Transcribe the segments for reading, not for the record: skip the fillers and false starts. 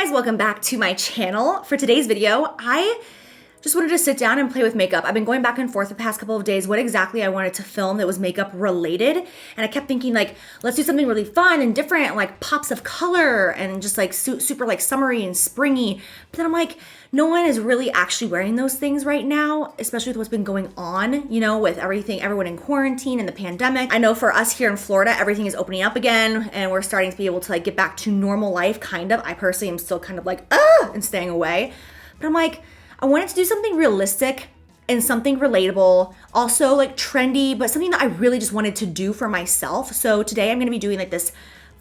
guys, welcome back to my channel. For today's video, I just wanted to sit down and play with makeup. I've been going back and forth the past couple of days what exactly I wanted to film that was makeup related. And I kept thinking like, let's do something really fun and different, like pops of color and just like super like summery and springy. But then I'm like, no one is really actually wearing those things right now, especially with what's been going on, you know, with everyone in quarantine and the pandemic. I know for us here in Florida, everything is opening up again and we're starting to be able to like get back to normal life, kind of. I personally am still kind of like, and staying away. But I'm like, I wanted to do something realistic and something relatable, also like trendy, but something that I really just wanted to do for myself. So today I'm gonna be doing like this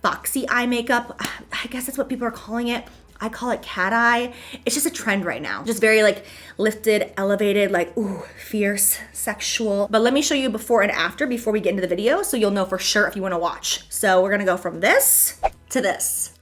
foxy eye makeup. I guess that's what people are calling it. I call it cat eye. It's just a trend right now. Just very like lifted, elevated, like, ooh, fierce, sexual. But let me show you before and after before we get into the video so you'll know for sure if you wanna watch. So we're gonna go from this to this.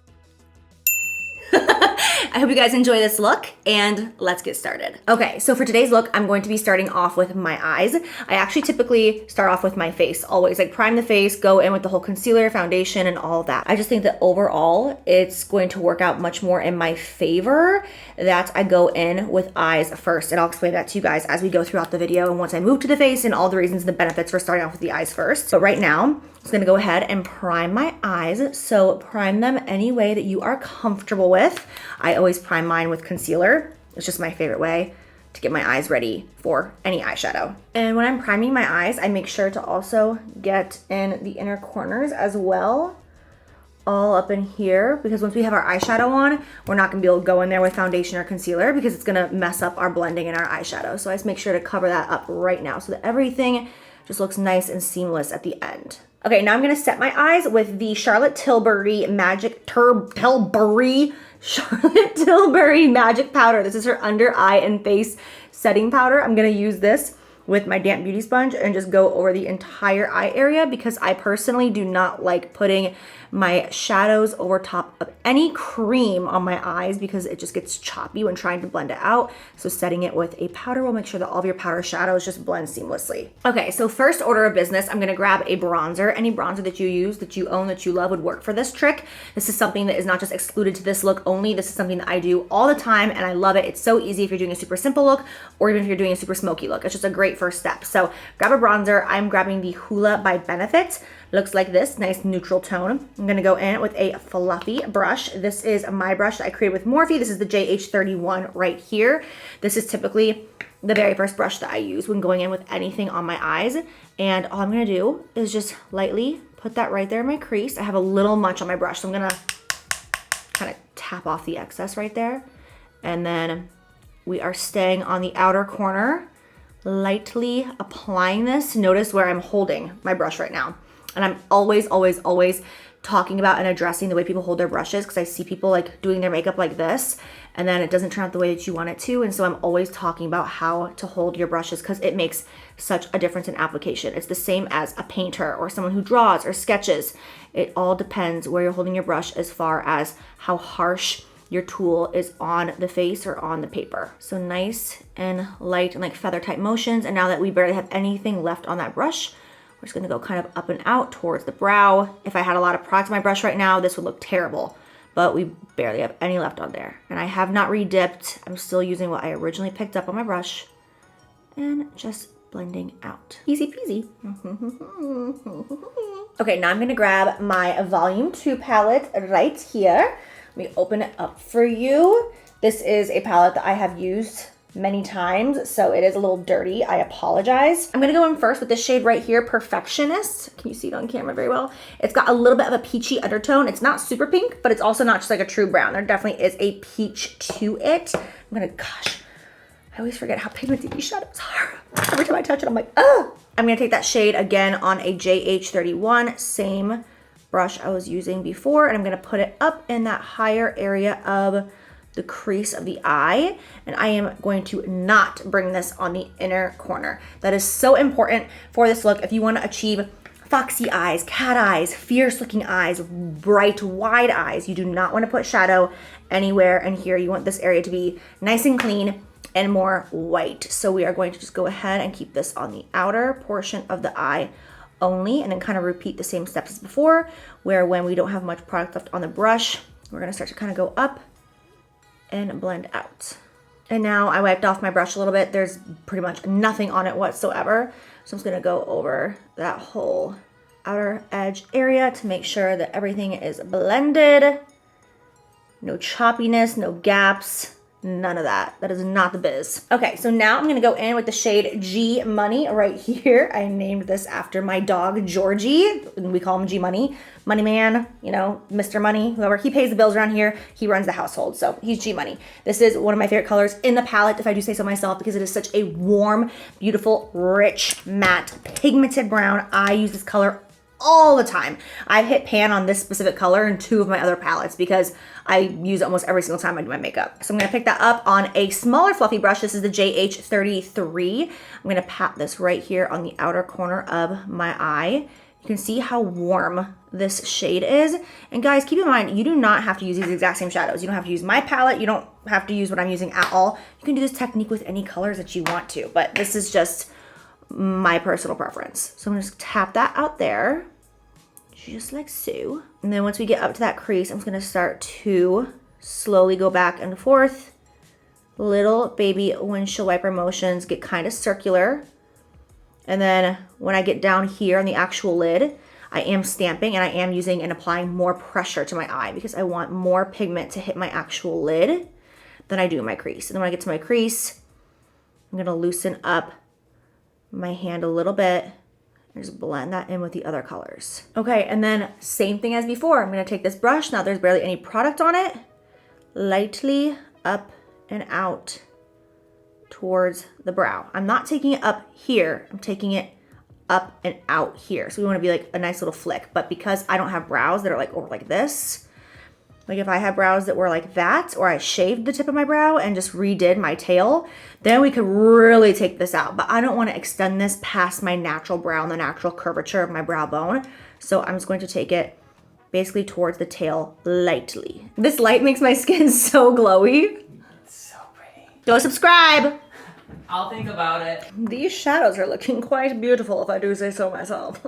I hope you guys enjoy this look and let's get started. Okay, so for today's look, I'm going to be starting off with my eyes. I actually typically start off with my face, always like prime the face, go in with the whole concealer, foundation, and all that. I just think that overall, it's going to work out much more in my favor that I go in with eyes first. And I'll explain that to you guys as we go throughout the video and once I move to the face and all the reasons and the benefits for starting off with the eyes first. So right now, I'm just gonna go ahead and prime my eyes. So prime them any way that you are comfortable with. I always prime mine with concealer. It's just my favorite way to get my eyes ready for any eyeshadow. And when I'm priming my eyes, I make sure to also get in the inner corners as well, all up in here, because once we have our eyeshadow on, we're not gonna be able to go in there with foundation or concealer because it's gonna mess up our blending and our eyeshadow. So I just make sure to cover that up right now so that everything just looks nice and seamless at the end. Okay, now I'm gonna set my eyes with the Charlotte Tilbury Magic Powder. This is her under eye and face setting powder. I'm gonna use this with my damp beauty sponge and just go over the entire eye area because I personally do not like putting my shadows over top of any cream on my eyes because it just gets choppy when trying to blend it out. So setting it with a powder will make sure that all of your powder shadows just blend seamlessly. Okay, so first order of business, I'm gonna grab a bronzer. Any bronzer that you use, that you own, that you love would work for this trick. This is something that is not just excluded to this look only. This is something that I do all the time and I love it. It's so easy if you're doing a super simple look or even if you're doing a super smoky look. It's just a great first step. So grab a bronzer. I'm grabbing the Hoola by Benefit. Looks like this, nice neutral tone. I'm gonna go in with a fluffy brush. This is my brush that I created with Morphe. This is the JH31 right here. This is typically the very first brush that I use when going in with anything on my eyes. And all I'm gonna do is just lightly put that right there in my crease. I have a little much on my brush, so I'm gonna kind of tap off the excess right there. And then we are staying on the outer corner, lightly applying this. Notice where I'm holding my brush right now. And I'm always, always, always talking about and addressing the way people hold their brushes because I see people like doing their makeup like this and then it doesn't turn out the way that you want it to. And so I'm always talking about how to hold your brushes because it makes such a difference in application. It's the same as a painter or someone who draws or sketches. It all depends where you're holding your brush as far as how harsh your tool is on the face or on the paper. So nice and light and like feather type motions. And now that we barely have anything left on that brush, we're just gonna go kind of up and out towards the brow. If I had a lot of product on my brush right now, this would look terrible, but we barely have any left on there. And I have not re-dipped. I'm still using what I originally picked up on my brush and just blending out. Easy peasy. Okay, now I'm gonna grab my Volume 2 palette right here. Let me open it up for you. This is a palette that I have used many times, so it is a little dirty. I apologize. I'm gonna go in first with this shade right here, Perfectionist. Can you see it on camera very well? It's got a little bit of a peachy undertone. It's not super pink, but it's also not just like a true brown. There definitely is a peach to it. Gosh, I always forget how pigmented these shadows are. Every time I touch it, I'm like, oh! I'm gonna take that shade again on a JH31, same brush I was using before, and I'm gonna put it up in that higher area of the crease of the eye, and I am going to not bring this on the inner corner. That is so important for this look. If you want to achieve foxy eyes, cat eyes, fierce looking eyes, bright wide eyes, you do not want to put shadow anywhere in here. You want this area to be nice and clean and more white. So we are going to just go ahead and keep this on the outer portion of the eye only, and then kind of repeat the same steps as before, where when we don't have much product left on the brush, we're gonna start to kind of go up and blend out. And now I wiped off my brush a little bit. There's pretty much nothing on it whatsoever. So I'm just gonna go over that whole outer edge area to make sure that everything is blended. No choppiness, no gaps, none of that. That is not the biz. Okay, so now I'm gonna go in with the shade G Money right here. I named this after my dog, Georgie. We call him G Money. Money man, you know, Mr. Money, whoever. He pays the bills around here. He runs the household, so he's G Money. This is one of my favorite colors in the palette, if I do say so myself, because it is such a warm, beautiful, rich, matte, pigmented brown. I use this color all the time. I've hit pan on this specific color in 2 of my other palettes because I use it almost every single time I do my makeup. So I'm gonna pick that up on a smaller fluffy brush. This is the JH33. I'm gonna pat this right here on the outer corner of my eye. You can see how warm this shade is. And guys, keep in mind, you do not have to use these exact same shadows. You don't have to use my palette. You don't have to use what I'm using at all. You can do this technique with any colors that you want to, but this is just my personal preference. So I'm gonna just tap that out there, just like so. And then once we get up to that crease, I'm just gonna start to slowly go back and forth. Little baby windshield wiper motions, get kind of circular. And then when I get down here on the actual lid, I am stamping and I am using and applying more pressure to my eye because I want more pigment to hit my actual lid than I do my crease. And then when I get to my crease, I'm gonna loosen up my hand a little bit and just blend that in with the other colors. Okay, and then same thing as before. I'm gonna take this brush, now there's barely any product on it, lightly up and out towards the brow. I'm not taking it up here, I'm taking it up and out here. So we wanna be like a nice little flick, but because I don't have brows that are like over like this, like if I had brows that were like that, or I shaved the tip of my brow and just redid my tail, then we could really take this out. But I don't want to extend this past my natural brow and the natural curvature of my brow bone. So I'm just going to take it basically towards the tail lightly. This light makes my skin so glowy. It's so pretty. Go subscribe. I'll think about it. These shadows are looking quite beautiful, if I do say so myself.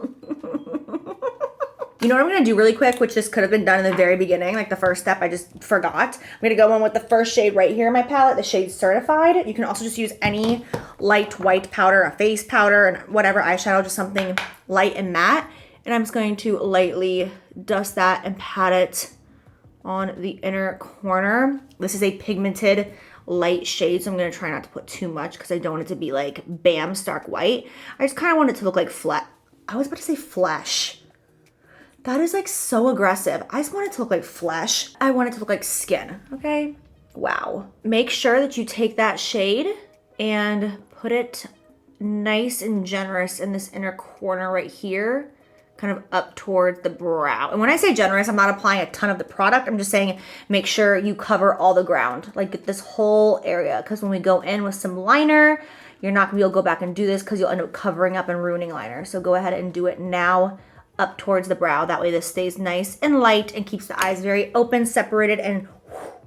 You know what I'm gonna do really quick, which this could have been done in the very beginning, like the first step, I just forgot. I'm gonna go in with the first shade right here in my palette, the shade Certified. You can also just use any light white powder, a face powder, and whatever eyeshadow, just something light and matte. And I'm just going to lightly dust that and pat it on the inner corner. This is a pigmented light shade, so I'm gonna try not to put too much because I don't want it to be like bam, stark white. I just kind of want it to look like I was about to say flesh. That is like so aggressive. I just want it to look like flesh. I want it to look like skin, okay? Wow. Make sure that you take that shade and put it nice and generous in this inner corner right here, kind of up towards the brow. And when I say generous, I'm not applying a ton of the product. I'm just saying make sure you cover all the ground, like this whole area. Because when we go in with some liner, you're not gonna be able to go back and do this because you'll end up covering up and ruining liner. So go ahead and do it now up towards the brow. That way this stays nice and light and keeps the eyes very open, separated, and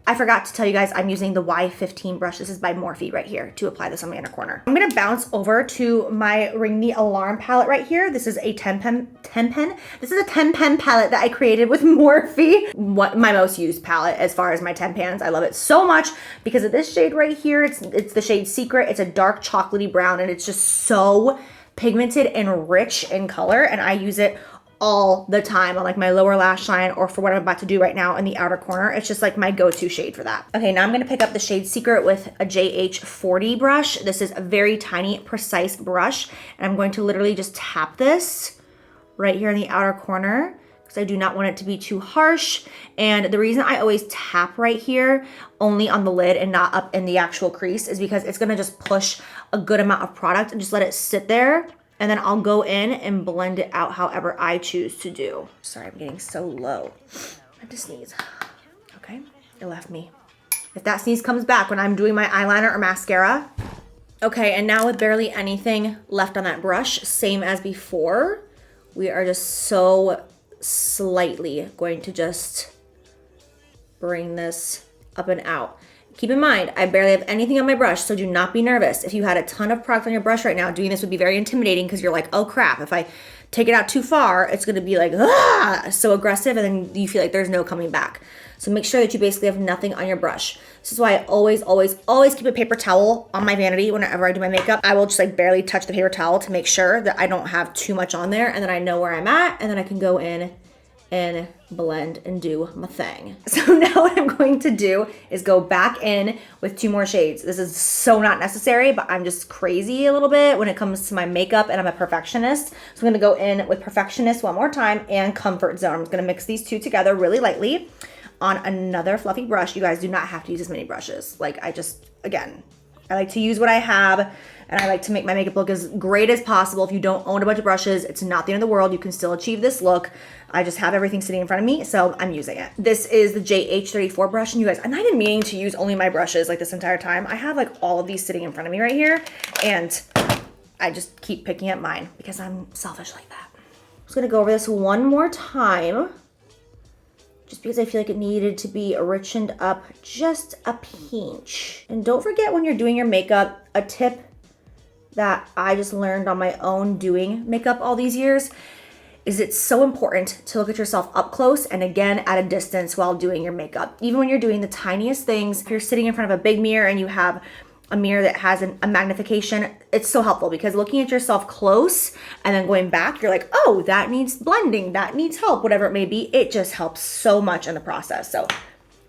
I forgot to tell you guys, I'm using the Y15 brush. This is by Morphe right here to apply this on my inner corner. I'm gonna bounce over to my Ring the Alarm palette right here. This is a 10 pen. This is a 10 pen palette that I created with Morphe. What my most used palette as far as my 10 pans. I love it so much because of this shade right here. It's the shade Secret. It's a dark chocolatey brown and it's just so pigmented and rich in color, and I use it all the time on like my lower lash line or for what I'm about to do right now in the outer corner. It's just like my go-to shade for that. Okay, now I'm gonna pick up the shade Secret with a JH40 brush. This is a very tiny, precise brush, and I'm going to literally just tap this right here in the outer corner because I do not want it to be too harsh. And the reason I always tap right here only on the lid and not up in the actual crease is because it's gonna just push a good amount of product and just let it sit there. And then I'll go in and blend it out however I choose to do. Sorry, I'm getting so low. I have to sneeze. Okay, it left me. If that sneeze comes back when I'm doing my eyeliner or mascara. Okay, and now with barely anything left on that brush, same as before, we are just so slightly going to just bring this up and out. Keep in mind, I barely have anything on my brush, so do not be nervous. If you had a ton of product on your brush right now, doing this would be very intimidating because you're like, oh crap, if I take it out too far, it's gonna be like, so aggressive, and then you feel like there's no coming back. So make sure that you basically have nothing on your brush. This is why I always, always, always keep a paper towel on my vanity whenever I do my makeup. I will just like barely touch the paper towel to make sure that I don't have too much on there, and then I know where I'm at, and then I can go in and blend and do my thing. So now what I'm going to do is go back in with 2 more shades. This is so not necessary, but I'm just crazy a little bit when it comes to my makeup, and I'm a perfectionist. So I'm gonna go in with Perfectionist one more time and Comfort Zone. I'm gonna mix these 2 together really lightly on another fluffy brush. You guys do not have to use as many brushes. Like again, I like to use what I have, and I like to make my makeup look as great as possible. If you don't own a bunch of brushes, it's not the end of the world. You can still achieve this look. I just have everything sitting in front of me, so I'm using it. This is the JH34 brush, and you guys, I'm not even meaning to use only my brushes like this entire time. I have like all of these sitting in front of me right here, and I just keep picking up mine because I'm selfish like that. I'm just gonna go over this one more time, just because I feel like it needed to be richened up just a pinch. And don't forget when you're doing your makeup, a tip that I just learned on my own doing makeup all these years is it's so important to look at yourself up close and again at a distance while doing your makeup. Even when you're doing the tiniest things, if you're sitting in front of a big mirror and you have a mirror that has a magnification, it's so helpful because looking at yourself close and then going back, you're like, oh, that needs blending, that needs help, whatever it may be. It just helps so much in the process. So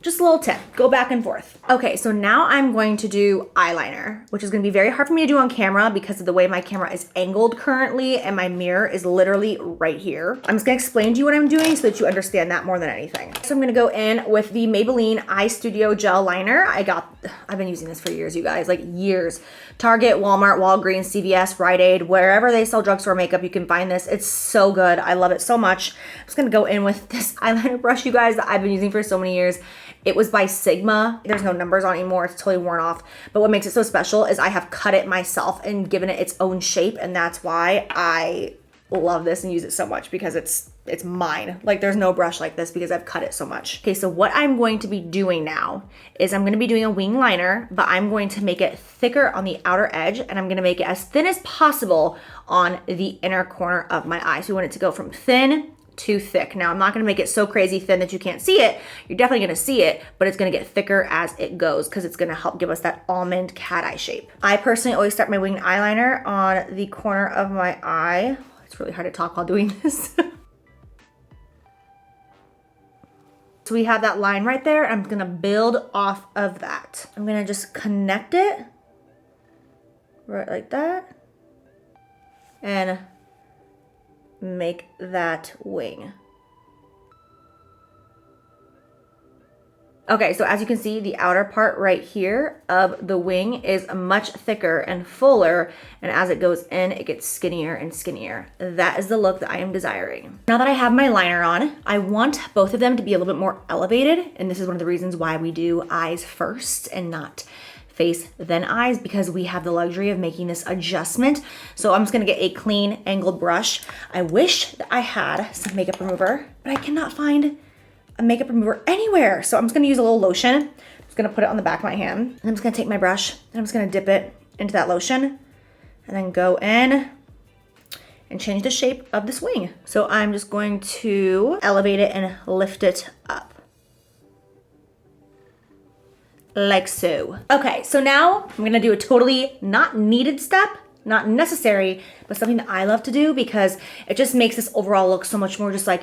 just a little tip, go back and forth. Okay, so now I'm going to do eyeliner, which is gonna be very hard for me to do on camera because of the way my camera is angled currently and my mirror is literally right here. I'm just gonna explain to you what I'm doing so that you understand that more than anything. So I'm gonna go in with the Maybelline Eye Studio Gel Liner. I've been using this for years, you guys, like years. Target, Walmart, Walgreens, CVS, Rite Aid, wherever they sell drugstore makeup, you can find this. It's so good, I love it so much. I'm just gonna go in with this eyeliner brush, you guys, that I've been using for so many years. It was by Sigma. There's no numbers on it anymore. It's totally worn off. But what makes it so special is I have cut it myself and given it its own shape. And that's why I love this and use it so much because it's mine. Like there's no brush like this because I've cut it so much. Okay, so what I'm going to be doing now is I'm going to be doing a wing liner, but I'm going to make it thicker on the outer edge and I'm going to make it as thin as possible on the inner corner of my eye. So we want it to go from thin to thick. Now I'm not gonna make it so crazy thin that you can't see it. You're definitely gonna see it, but it's gonna get thicker as it goes because it's gonna help give us that almond cat eye shape. I personally always start my winged eyeliner on the corner of my eye. It's really hard to talk while doing this. So we have that line right there. I'm gonna build off of that. I'm gonna just connect it right like that and make that wing. Okay, so as you can see, the outer part right here of the wing is much thicker and fuller, and as it goes in, it gets skinnier and skinnier. That is the look that I am desiring. Now that I have my liner on, I want both of them to be a little bit more elevated, and this is one of the reasons why we do eyes first and not face then eyes, because we have the luxury of making this adjustment. So I'm just gonna get a clean angled brush. I wish that I had some makeup remover, but I cannot find a makeup remover anywhere. So I'm just gonna use a little lotion. I'm just gonna put it on the back of my hand. And I'm just gonna take my brush and I'm just gonna dip it into that lotion and then go in and change the shape of this wing. So I'm just going to elevate it and lift it up. Like so. Okay, so now I'm gonna do a totally not needed step, not necessary, but something that I love to do because it just makes this overall look so much more just like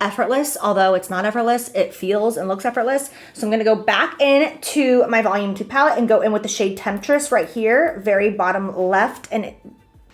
effortless. Although it's not effortless, it feels and looks effortless. So I'm gonna go back into my Volume 2 palette and go in with the shade Temptress right here, very bottom left and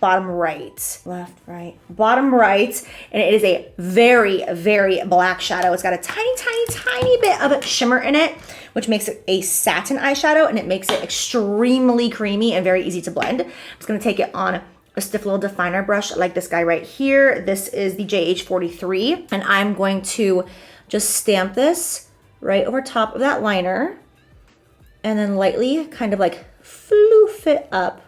bottom right. Left, right, bottom right. And it is a very, very black shadow. It's got a tiny, tiny, tiny bit of shimmer in it, which makes it a satin eyeshadow, and it makes it extremely creamy and very easy to blend. I'm just gonna take it on a stiff little definer brush like this guy right here. This is the JH43, and I'm going to just stamp this right over top of that liner and then lightly kind of like floof it up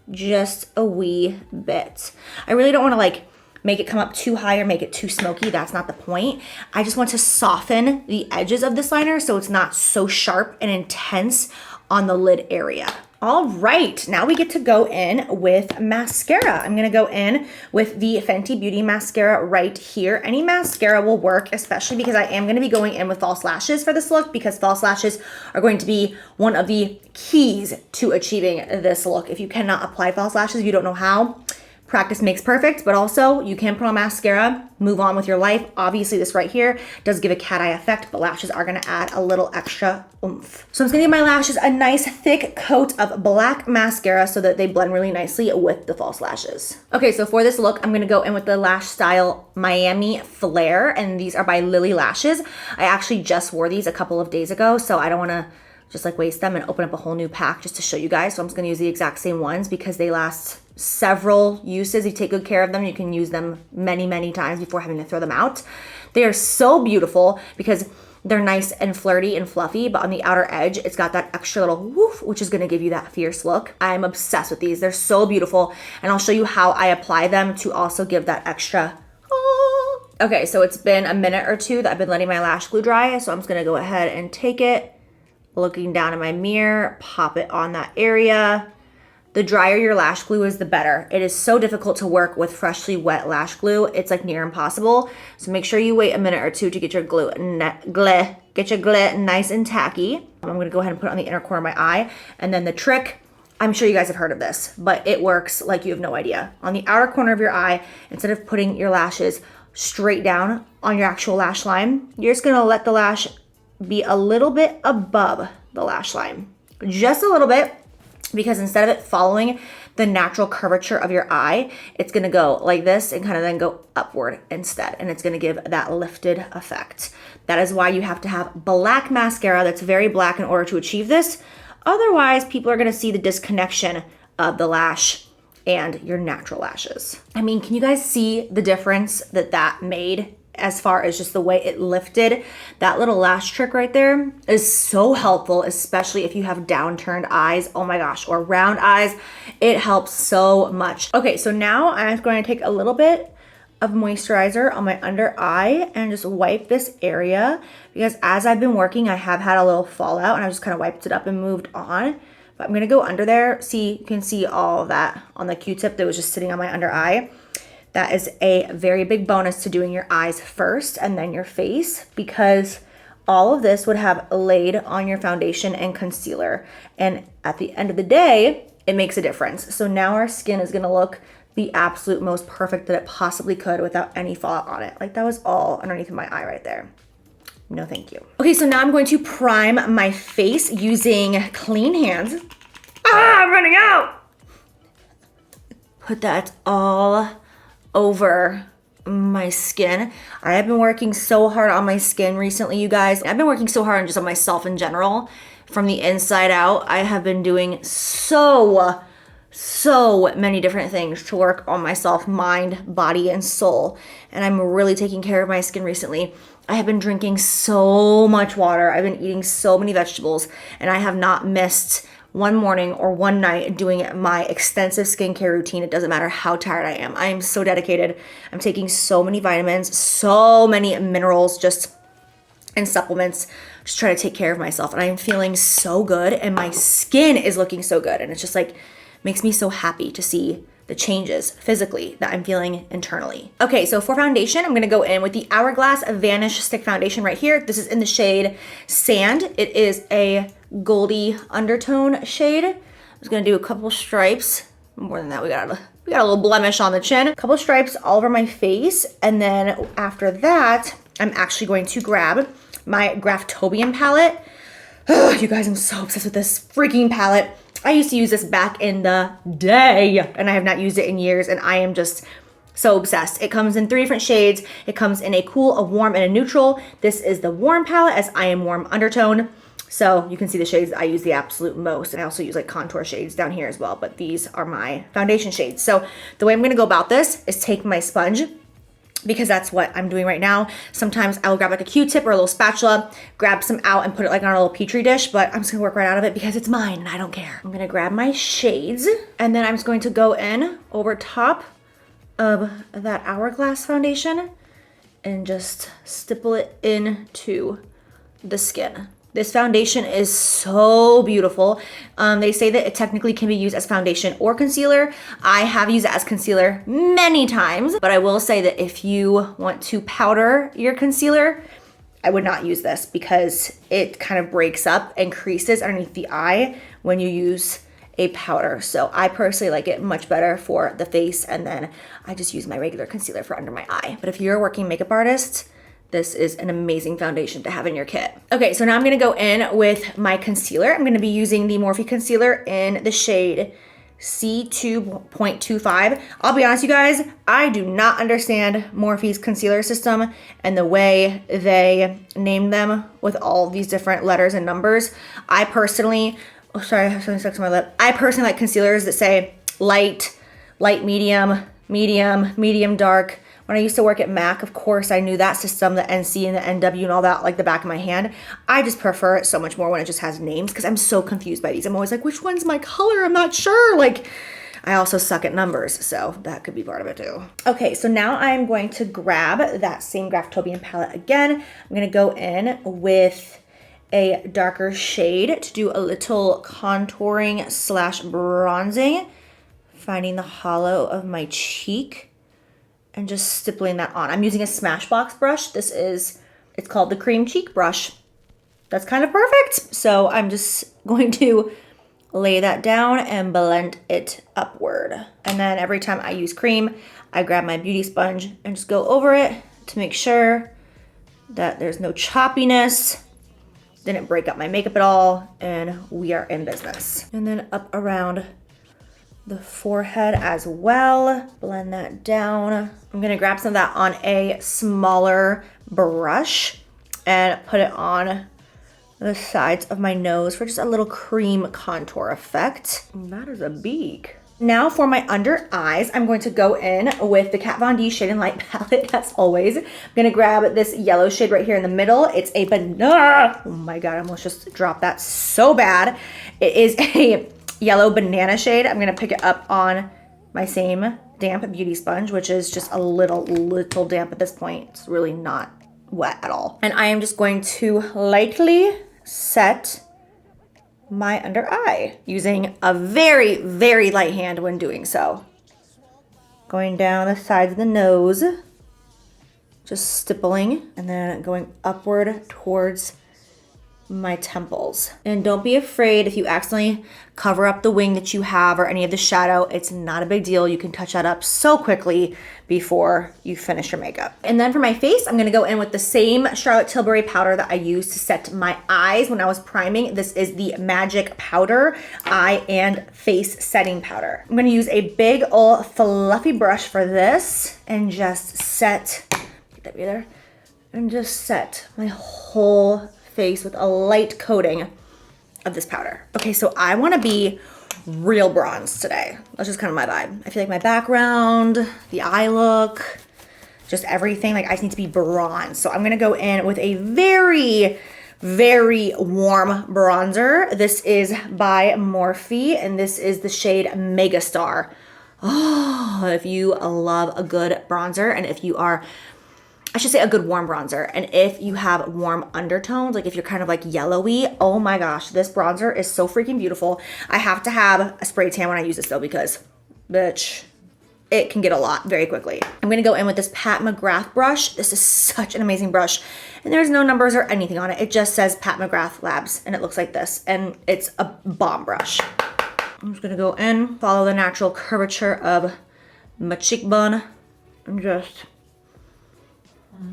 just a wee bit. I really don't want to like make it come up too high or make it too smoky. That's not the point. I just want to soften the edges of this liner so it's not so sharp and intense on the lid area. All right, now we get to go in with mascara. I'm gonna go in with the Fenty Beauty mascara right here. Any mascara will work, especially because I am gonna be going in with false lashes for this look, because false lashes are going to be one of the keys to achieving this look. If you cannot apply false lashes, you don't know how. Practice makes perfect, but also you can put on mascara, move on with your life. Obviously this right here does give a cat eye effect, but lashes are gonna add a little extra oomph. So I'm just gonna give my lashes a nice thick coat of black mascara so that they blend really nicely with the false lashes. Okay, so for this look, I'm gonna go in with the Lash Style Miami Flare, and these are by Lily Lashes. I actually just wore these a couple of days ago, so I don't wanna just like waste them and open up a whole new pack just to show you guys. So I'm just gonna use the exact same ones because they last several uses. You take good care of them, you can use them many, many times before having to throw them out. They are so beautiful because they're nice and flirty and fluffy, but on the outer edge, it's got that extra little woof, which is gonna give you that fierce look. I'm obsessed with these. They're so beautiful, and I'll show you how I apply them to also give that extra. Okay, so it's been a minute or two that I've been letting my lash glue dry, so I'm just gonna go ahead and take it, looking down in my mirror, pop it on that area. The drier your lash glue is, the better. It is so difficult to work with freshly wet lash glue. It's like near impossible. So make sure you wait a minute or two to get your glue nice and tacky. I'm gonna go ahead and put it on the inner corner of my eye. And then the trick, I'm sure you guys have heard of this, but it works like you have no idea. On the outer corner of your eye, instead of putting your lashes straight down on your actual lash line, you're just gonna let the lash be a little bit above the lash line. Just a little bit, because instead of it following the natural curvature of your eye, it's gonna go like this and kind of then go upward instead, and it's gonna give that lifted effect. That is why you have to have black mascara that's very black in order to achieve this. Otherwise, people are gonna see the disconnection of the lash and your natural lashes. I mean, can you guys see the difference that that made as far as just the way it lifted? That little lash trick right there is so helpful, especially if you have downturned eyes, oh my gosh, or round eyes. It helps so much. Okay, so now I'm going to take a little bit of moisturizer on my under eye and just wipe this area, because as I've been working, I have had a little fallout and I just kind of wiped it up and moved on. But I'm gonna go under there. See, you can see all of that on the Q-tip that was just sitting on my under eye. That is a very big bonus to doing your eyes first and then your face, because all of this would have laid on your foundation and concealer. And at the end of the day, it makes a difference. So now our skin is gonna look the absolute most perfect that it possibly could without any fallout on it. Like that was all underneath my eye right there. No, thank you. Okay, so now I'm going to prime my face using clean hands. I'm running out. Put that all over my skin. I have been working so hard on my skin recently, you guys. I've been working so hard on just on myself in general. From the inside out, I have been doing so many different things to work on myself, mind, body, and soul. And I'm really taking care of my skin recently. I have been drinking so much water. I've been eating so many vegetables, and I have not missed one morning or one night doing my extensive skincare routine. It doesn't matter how tired I am. I am so dedicated. I'm taking so many vitamins, so many minerals, and supplements, just try to take care of myself. And I am feeling so good, and my skin is looking so good. And it's just like, makes me so happy to see the changes physically that I'm feeling internally. Okay, so for foundation, I'm gonna go in with the Hourglass Vanish Stick Foundation right here. This is in the shade Sand. It is a goldy undertone shade. I'm just gonna do a couple stripes. More than that, we got a little blemish on the chin. A couple stripes all over my face. And then after that, I'm actually going to grab my Graftobian palette. Oh, you guys, I'm so obsessed with this freaking palette. I used to use this back in the day, and I have not used it in years, and I am just so obsessed. It comes in 3 different shades. It comes in a cool, a warm, and a neutral. This is the warm palette, as I am warm undertone. So you can see the shades I use the absolute most. And I also use like contour shades down here as well, but these are my foundation shades. So the way I'm gonna go about this is take my sponge, because that's what I'm doing right now. Sometimes I will grab like a Q-tip or a little spatula, grab some out and put it like on a little petri dish, but I'm just gonna work right out of it because it's mine and I don't care. I'm gonna grab my shades, and then I'm just going to go in over top of that Hourglass foundation and just stipple it into the skin. This foundation is so beautiful. They say that it technically can be used as foundation or concealer. I have used it as concealer many times, but I will say that if you want to powder your concealer, I would not use this because it kind of breaks up and creases underneath the eye when you use a powder. So I personally like it much better for the face, and then I just use my regular concealer for under my eye. But if you're a working makeup artist, this is an amazing foundation to have in your kit. Okay, so now I'm gonna go in with my concealer. I'm gonna be using the Morphe concealer in the shade C2.25. I'll be honest, you guys, I do not understand Morphe's concealer system and the way they name them with all these different letters and numbers. I personally, oh sorry, I have something stuck to my lip. I personally like concealers that say light, light medium, medium, medium dark. When I used to work at MAC, of course, I knew that system, the NC and the NW and all that, like the back of my hand. I just prefer it so much more when it just has names because I'm so confused by these. I'm always like, which one's my color? I'm not sure. Like, I also suck at numbers, so that could be part of it too. Okay, so now I'm going to grab that same Graftobian palette again. I'm gonna go in with a darker shade to do a little contouring slash bronzing, finding the hollow of my cheek and just stippling that on. I'm using a Smashbox brush. It's called the Cream Cheek Brush. That's kind of perfect. So I'm just going to lay that down and blend it upward. And then every time I use cream, I grab my beauty sponge and just go over it to make sure that there's no choppiness, didn't break up my makeup at all, and we are in business. And then up around the forehead as well. Blend that down. I'm gonna grab some of that on a smaller brush and put it on the sides of my nose for just a little cream contour effect. That is a beak. Now for my under eyes, I'm going to go in with the Kat Von D Shade and Light palette as always. I'm gonna grab this yellow shade right here in the middle. It's a banana. Oh my God, I almost just dropped that so bad. It is a yellow banana shade. I'm gonna pick it up on my same damp beauty sponge, which is just a little damp at this point. It's really not wet at all. And I am just going to lightly set my under eye using a very, very light hand when doing so. Going down the sides of the nose, just stippling, and then going upward towards my temples. And don't be afraid if you accidentally cover up the wing that you have or any of the shadow. It's not a big deal. You can touch that up so quickly before you finish your makeup. And then for my face, I'm gonna go in with the same Charlotte Tilbury powder that I used to set my eyes when I was priming. This is the Magic Powder Eye and Face Setting Powder. I'm gonna use a big old fluffy brush for this and just set, get that there, and just set my whole face with a light coating of this powder. Okay, so I wanna be real bronze today. That's just kind of my vibe. I feel like my background, the eye look, just everything, like I just need to be bronze. So I'm gonna go in with a very, very warm bronzer. This is by Morphe, and this is the shade Megastar. Oh, if you love a good bronzer, and if you are, I should say a good warm bronzer. And if you have warm undertones, like if you're kind of like yellowy, oh my gosh, this bronzer is so freaking beautiful. I have to have a spray tan when I use this though, because bitch, it can get a lot very quickly. I'm gonna go in with this Pat McGrath brush. This is such an amazing brush. And there's no numbers or anything on it. It just says Pat McGrath Labs and it looks like this. And it's a bomb brush. I'm just gonna go in, follow the natural curvature of my cheekbone and just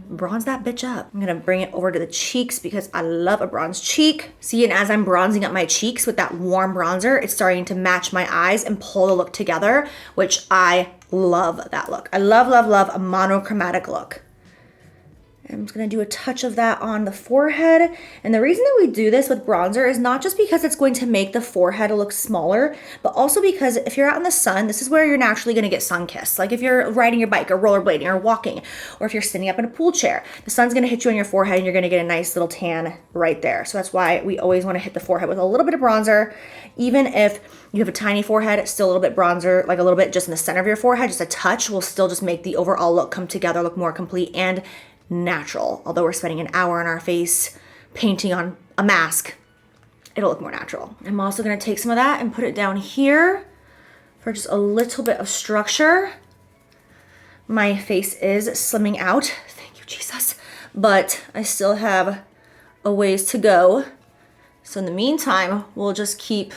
bronze that bitch up. I'm gonna bring it over to the cheeks because I love a bronze cheek. See, and as I'm bronzing up my cheeks with that warm bronzer, it's starting to match my eyes and pull the look together, which I love that look. I love, love, love a monochromatic look. I'm just gonna do a touch of that on the forehead. And the reason that we do this with bronzer is not just because it's going to make the forehead look smaller, but also because if you're out in the sun, this is where you're naturally gonna get sun kissed. Like if you're riding your bike or rollerblading or walking, or if you're sitting up in a pool chair, the sun's gonna hit you on your forehead and you're gonna get a nice little tan right there. So that's why we always wanna hit the forehead with a little bit of bronzer. Even if you have a tiny forehead, still a little bit bronzer, like a little bit just in the center of your forehead, just a touch will still just make the overall look come together, look more complete and natural. Although we're spending an hour on our face painting on a mask, it'll look more natural. I'm also gonna take some of that and put it down here for just a little bit of structure. My face is slimming out, thank you Jesus, but I still have a ways to go. So in the meantime, we'll just keep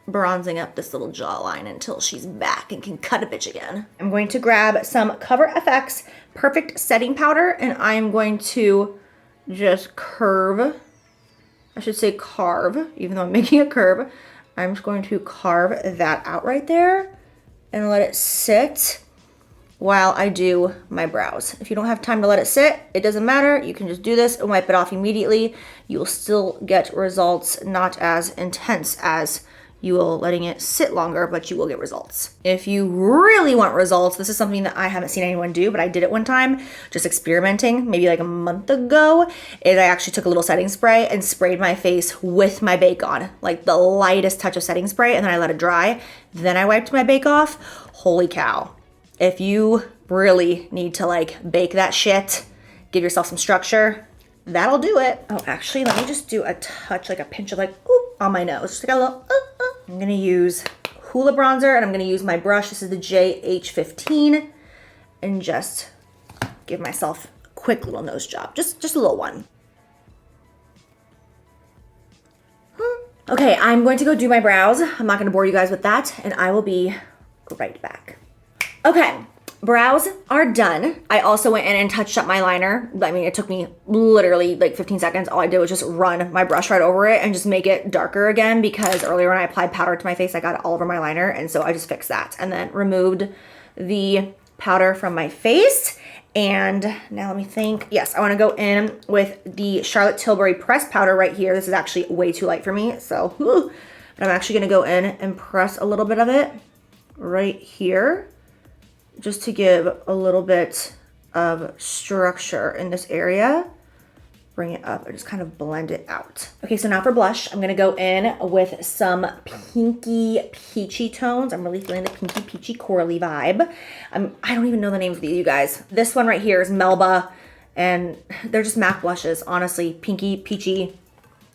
bronzing up this little jawline until she's back and can cut a bitch again. I'm going to grab some Cover FX Perfect Setting Powder and I'm going to just carve, even though I'm making a curve. I'm just going to carve that out right there and let it sit while I do my brows. If you don't have time to let it sit, it doesn't matter. You can just do this and wipe it off immediately. You will still get results not as intense as you will letting it sit longer, but you will get results. If you really want results, this is something that I haven't seen anyone do, but I did it one time, just experimenting, maybe like a month ago, is I actually took a little setting spray and sprayed my face with my bake on, like the lightest touch of setting spray, and then I let it dry. Then I wiped my bake off. Holy cow. If you really need to like bake that shit, give yourself some structure, that'll do it. Oh, actually, let me just do a touch, like a pinch of like, ooh, on my nose. Just like a little, I'm gonna use Hoola bronzer and I'm gonna use my brush. This is the JH15 and just give myself a quick little nose job. Just a little one. Okay, I'm going to go do my brows. I'm not gonna bore you guys with that and I will be right back. Okay. Brows are done. I also went in and touched up my liner. I mean, it took me literally like 15 seconds. All I did was just run my brush right over it and just make it darker again because earlier when I applied powder to my face, I got it all over my liner. And so I just fixed that and then removed the powder from my face. And now let me think. Yes, I want to go in with the Charlotte Tilbury press powder right here. This is actually way too light for me. So, but I'm actually going to go in and press a little bit of it right here, just to give a little bit of structure in this area. Bring it up and just kind of blend it out. Okay, so now for blush, I'm gonna go in with some pinky peachy tones. I'm really feeling the pinky peachy corally vibe. I don't even know the names of these, you guys. This one right here is Melba, and they're just MAC blushes, honestly. Pinky peachy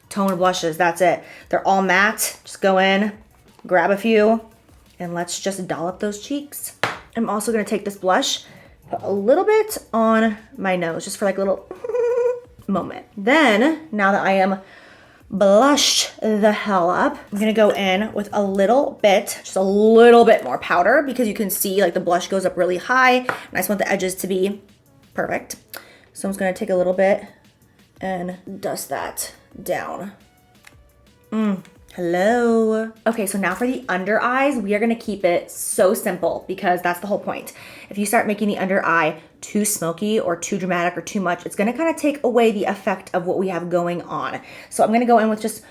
tone blushes, that's it. They're all matte. Just go in, grab a few, and let's just dollop those cheeks. I'm also gonna take this blush, put a little bit on my nose, just for like a little moment. Then, now that I am blushed the hell up, I'm gonna go in with a little bit, just a little bit more powder because you can see like the blush goes up really high and I just want the edges to be perfect. So I'm just gonna take a little bit and dust that down. Hello. Okay, so now for the under eyes, we are gonna keep it so simple because that's the whole point. If you start making the under eye too smoky or too dramatic or too much, it's gonna kind of take away the effect of what we have going on. So I'm gonna go in with just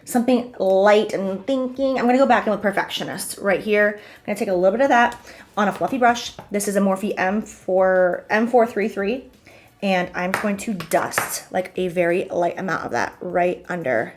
something light and thinking. I'm gonna go back in with Perfectionist right here. I'm gonna take a little bit of that on a fluffy brush. This is a Morphe M433, and I'm going to dust like a very light amount of that right under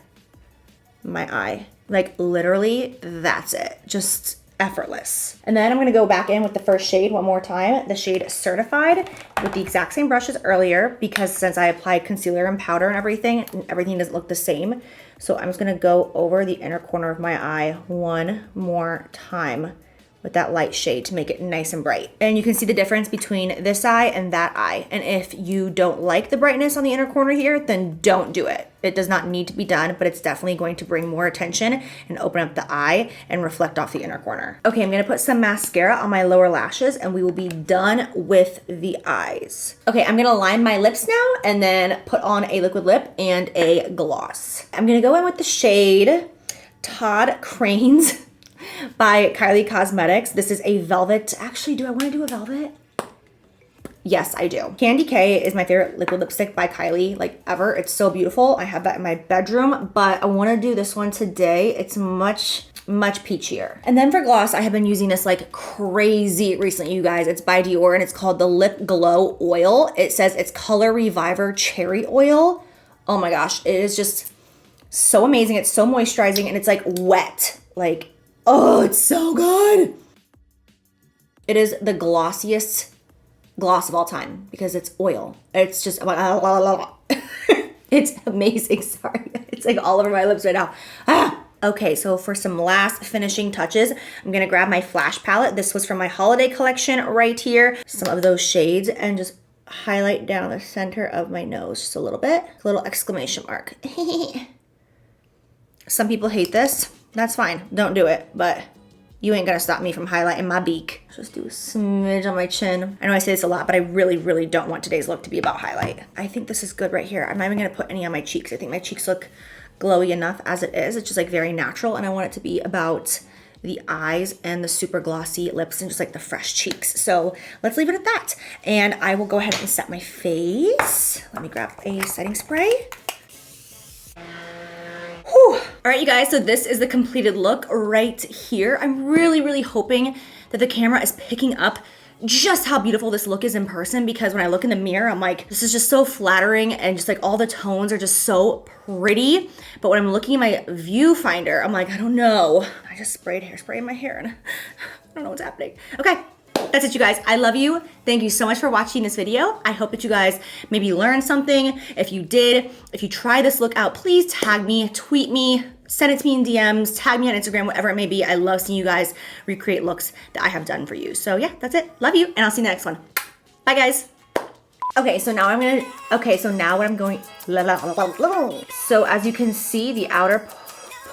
my eye. Like literally, that's it. Just effortless. And then I'm gonna go back in with the first shade one more time, the shade Certified, with the exact same brush as earlier, because since I applied concealer and powder and everything doesn't look the same. So I'm just gonna go over the inner corner of my eye one more time with that light shade to make it nice and bright. And you can see the difference between this eye and that eye. And if you don't like the brightness on the inner corner here, then don't do it. It does not need to be done, but it's definitely going to bring more attention and open up the eye and reflect off the inner corner. Okay, I'm gonna put some mascara on my lower lashes and we will be done with the eyes. Okay, I'm gonna line my lips now and then put on a liquid lip and a gloss. I'm gonna go in with the shade Todd Cranes by Kylie Cosmetics. This is a velvet. Actually, do I want to do a velvet? Yes, I do. Candy K is my favorite liquid lipstick by Kylie, like ever. It's so beautiful. I have that in my bedroom, but I want to do this one today. It's much peachier. And then for gloss, I have been using this like crazy recently, you guys. It's by Dior and it's called the Lip Glow Oil. It says it's Color Reviver Cherry Oil. Oh my gosh, it is just so amazing. It's so moisturizing and it's like wet. Like, oh, it's so good. It is the glossiest gloss of all time because it's oil. It's just it's amazing. Sorry, it's like all over my lips right now. Okay, so for some last finishing touches, I'm gonna grab my Flash palette. This was from my holiday collection right here. Some of those shades and just highlight down the center of my nose just a little bit. A little exclamation mark. Some people hate this. That's fine. Don't do it, but you ain't gonna stop me from highlighting my beak. Just do a smidge on my chin. I know I say this a lot, but I really don't want today's look to be about highlight. I think this is good right here. I'm not even gonna put any on my cheeks. I think my cheeks look glowy enough as it is. It's just like very natural and I want it to be about the eyes and the super glossy lips and just like the fresh cheeks. So let's leave it at that. And I will go ahead and set my face. Let me grab a setting spray. Whew. All right, you guys, so this is the completed look right here. I'm really hoping that the camera is picking up just how beautiful this look is in person because when I look in the mirror, I'm like, this is just so flattering and just like all the tones are just so pretty. But when I'm looking at my viewfinder, I'm like, I don't know. I just sprayed hairspray in my hair and I don't know what's happening. Okay. That's it, you guys. I love you. Thank you so much for watching this video. I hope that you guys maybe learned something. If you did, if you try this look out, please tag me, tweet me, send it to me in DMs, tag me on Instagram, whatever it may be. I love seeing you guys recreate looks that I have done for you. So yeah, that's it. Love you, and I'll see you in the next one. Bye, guys. Okay, so now what I'm going, so as you can see, the outer,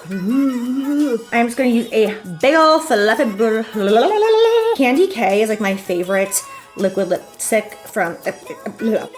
I'm just gonna use a big ol' fluffy, Candy K is like my favorite liquid lipstick from,